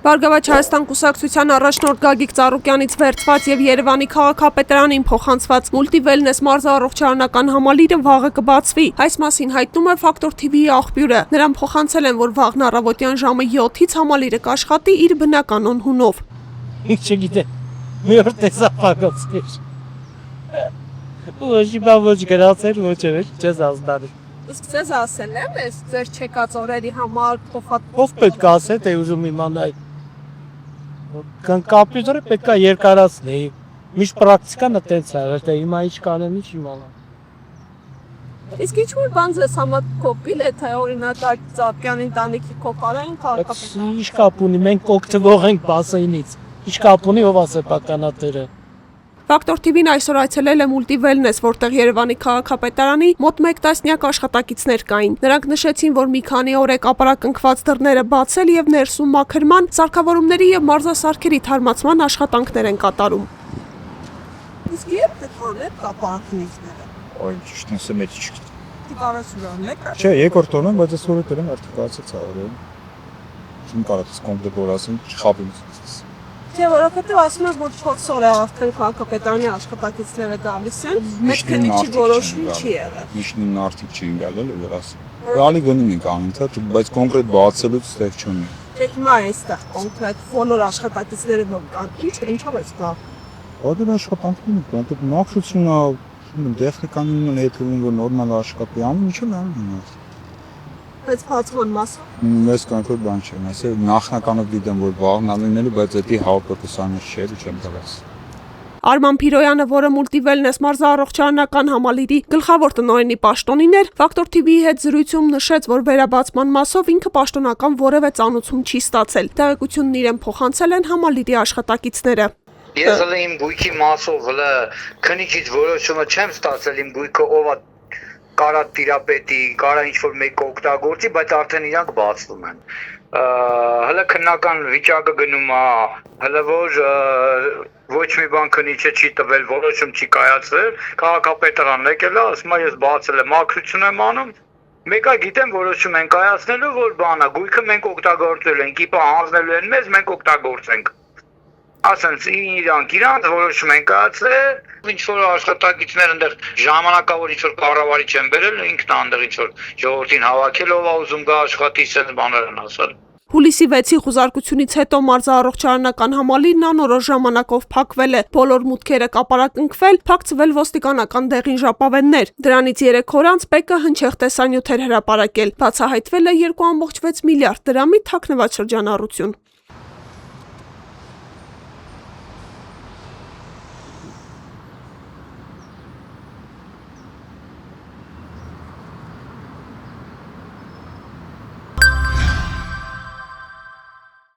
Բարգավաճ Հայաստան կուսակցության առաջնորդ Գագիկ Ծառուկյանից վերցված եւ Երևանի քաղաքապետարանին փոխանցված մուլտիվելնես մարզառողջարանական համալիրը վաղը կբացվի։ Այս մասին հայտնում է Ֆակտոր TV-ի աղբյուրը։ Նրան փոխանցել են, որ վաղն առավոտյան ժամը 7-ից համալիրը կաշխատի իր բնական անհունով։ Ինչ չգիտեմ, մի օր տեսա փակոցներ։ Ոչի բան ոչ գրացել, ոչ չես ազդարի։ Իսկ ձեզ ասել եմ, ես ձեր չեկած օրերի համար Ով պետք է ասե, թե ուզում իմանալ։ Կոմպյուտերը պետք է երկարացնի։ Միշտ պրակտիկան այդպես է, թե հիմա ինչ կանեմ, ինչ իմանամ։ Իսկ ինչ-որ բան ձեզ համար կոպիլ է, թե օրինակ Ծառուկյանի ընտանիքի կոպարային քաղաքապետարան։ Ինչ կապ ունի, մենք օգտվող ենք բասայինից։ Ինչ կապ ունի, ով ասե պատկանատերը։ Ֆակտոր TV-ն այսօր այցելել է մուլտիվելնես, որտեղ Երևանի քաղաքապետարանի մոտ 1 տասնյակ աշխատակիցներ կային։ Նրանք նշեցին, որ մի քանի օր է կապարակնքված դռները բացել եւ ներսում մաքրման, սարքավորումների եւ մարզասարքերի թարմացման աշխատանքներ են կատարում։ Իսկ երբ դեռ կապարակնիքները։ Ой, ճիշտ ասեմ, էլի չգիտեմ։ Դիվարասուրան եք։ Չէ, երկրորդ օրն եմ, բայց այսօր դրան արդեն կացած է օրը։ Ինչ կարած կոմպլետ օրասին չխաբին։ Չէ, որովհետեւ ասում են, որ 4 օր է արդեն քաղաքապետարանի աշխատակիցները գալիս են, մեծ քննիչի որոշում չի եղել։ Միշտ արդիկ չի գալել երաս։ Ռալի գնում ենք անընդհատ, բայց կոնկրետ բացելուց ստեղ չունի։ Դե հիմա այստեղ կոնկրետ բոլոր աշխատակիցները որ կան, ինչով է ստա։ Ո՞ր աշխատանքն է, դեռ մաքրությունն է, տեխնիկան հետևում որ նորմալ աշխատի, ամեն ինչը լավ է։ Բայց բացման մասը։ Մեզ կոնկրետ բան չեմ ասել, նախնականով գիտեմ որ վաղն անելնելու, բայց դա 100% չէ, չեմ տալիս։ Արման Փիրոյանը, որը մուլտիվելնես մարզառողջարանական համալիրի գլխավոր տնօրենի պաշտոնին էր, Ֆակտոր TV-ի հետ զրույցում նշեց, որ վերաբացման մասով ինքը պաշտոնական որևէ ծանուցում չի ստացել։ Տեղեկությունն իրեն փոխանցել են համալիրի աշխատակիցները։ Ես հələ իմ գույքի մասով հələ քննիչից որոշումը չեմ ստացել, իմ գույքը ով է կարա տիրապետի, կարա ինչ-որ մեկ օգտագործի, բայց արդեն իրանք բացվում են։ Հələ քննական վիճակը գնում է, հələ որ ոչ մի բան քննիչը չի տվել, որոշում չի կայացվել, քաղաքապետարանն եկել է, ասում է ես բացել եմ, մաքրություն եմ անում։ Մեկը գիտեմ որոշում են կայացնելու, որ բանա, գույքը մենք օգտագործել ենք, իպա հանձնելու են մեզ, մենք օգտագործենք։ Ասենց իրանք որոշում են կայացրել, ինչ-որ աշխատակիցներ ընդեղ ժամանակավոր ինչ-որ կառավարիչ են բերել, ինքն է ընդեղ ինչ-որ ժողովրդին հավաքել, ով ուզում գա աշխատի, սենց բաներ են ասել։ Հուլիսի 6-ի խուզարկությունից հետո մարզառողջարանական համալիրն անորոշ ժամանակով փակվել է, բոլոր մուտքերը կապարակնքվել, փակցվել ոստիկանական դեղին ժապավեններ։ Դրանից 3 օր անց ՊԿ հնչեղ տեսանյութեր հրապարակել, բացահայտվել է 2.6 միլիարդ դրամի թաքնված շրջանառություն։